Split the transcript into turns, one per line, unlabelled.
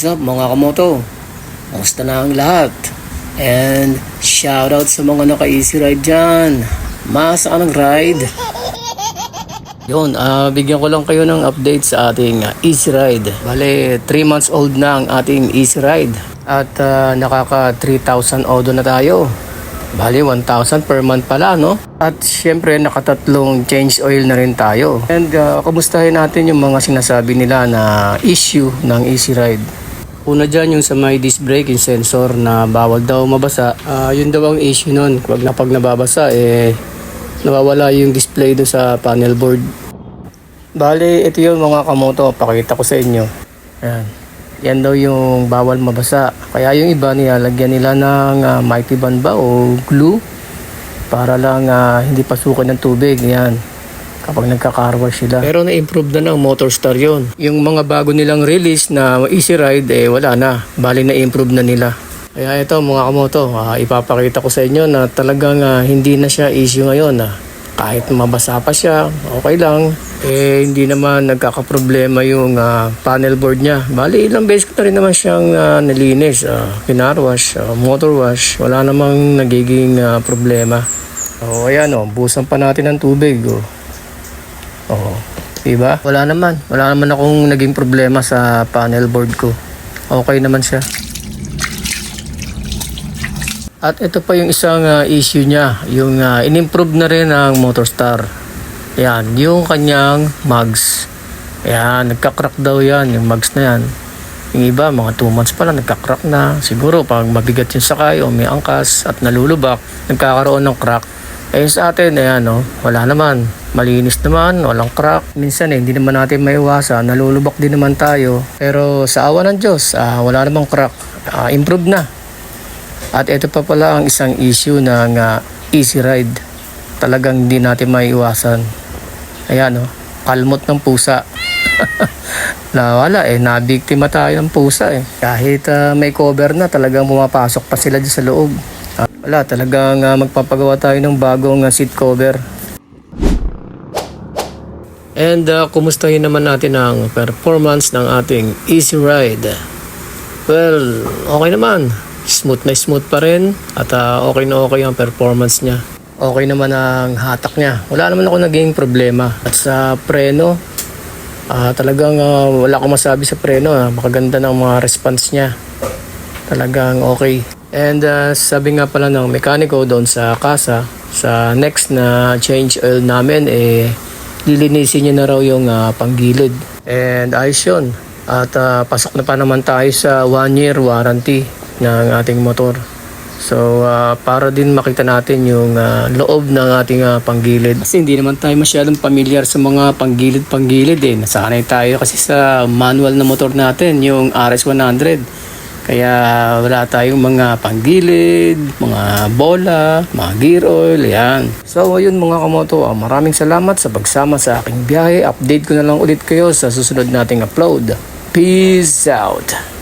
What's up mga kamoto? Kamusta na ang lahat? And shoutout sa mga naka-easy ride dyan. Mas anong ride? Yun, bigyan ko lang kayo ng update sa ating easy ride. Bale, 3 months old na ang ating easy ride. At nakaka 3,000 odo na tayo. Bale, 1,000 per month pala, no? At syempre, nakatatlong change oil na rin tayo. And kamustahin natin yung mga sinasabi nila na issue ng easy ride. Una dyan yung sa may disc braking sensor na bawal daw mabasa. Yun daw ang issue nun. Pag nababasa, nawawala yung display doon sa panel board. Bale, ito yung mga kamoto. Pakita ko sa inyo. Ayan. Yan daw yung bawal mabasa. Kaya yung iba nilalagyan nila ng mighty band ba o glue para lang hindi pasukan ng tubig. Yan. Kapag nagka-carwash sila. Pero na-improve na ng Motorstar yun. Yung mga bago nilang release na easy ride, wala na. Bali na-improve na nila. Kaya ito mga kamoto, ipapakita ko sa inyo na talagang hindi na siya issue ngayon. Kahit mabasa pa siya, okay lang. Hindi naman nagkakaproblema yung panel board niya. Bali, ilang beses ko na rin naman siyang nalinis. Pinarwash, motor wash. Wala namang nagiging problema. Ayan busan pa natin ng tubig. Diba? Wala naman akong naging problema sa panel board ko. Okay naman siya. At ito pa yung isang issue niya, yung in-improve na rin ng Motorstar. Yan, yung kanyang mugs. Yan, nagka-crack daw yan, yung mugs na yan. Yung iba, mga 2 months pa lang, nagka-crack na. Siguro, pag mabigat yung sakay o may angkas at nalulubak, nagkakaroon ng crack. Sa atin, wala naman. Malinis naman, walang crack. Minsan, hindi naman natin maiwasan, nalulubak din naman tayo. Pero sa awa ng Diyos, wala namang crack. Improve na. At ito pa pala ang isang issue ng easy ride. Talagang hindi natin maiiwasan. Ayan kalmot ng pusa. Nawala nabiktima tayo ng pusa Kahit may cover na, talagang pumapasok pa sila dyan sa loob. Wala, talagang magpapagawa tayo ng bagong seat cover. And kumustahin naman natin ang performance ng ating easy ride. Well, okay naman. Smooth na smooth pa rin at okay na okay ang performance niya. Okay naman ang hatak niya. Wala naman ako naging problema. At sa preno, talagang wala akong masabi sa preno. Makaganda ng mga response niya. Talagang okay. And sabi nga pala ng mekaniko doon sa kasa, sa next na change oil namin, lilinisin niya na raw yung panggilid. And ayos yun. At pasok na pa naman tayo sa 1 year warranty ng ating motor. So para din makita natin yung loob ng ating panggilid. Kasi hindi naman tayo masyadong familiar sa mga panggilid nasanay tayo kasi sa manual na motor natin, yung RS100. Kaya wala tayong mga panggilid, mga bola, mga gear oil, yan. So ayun mga kamoto, maraming salamat sa pagsama sa aking biyahe. Update ko na lang ulit kayo sa susunod nating upload. Peace out!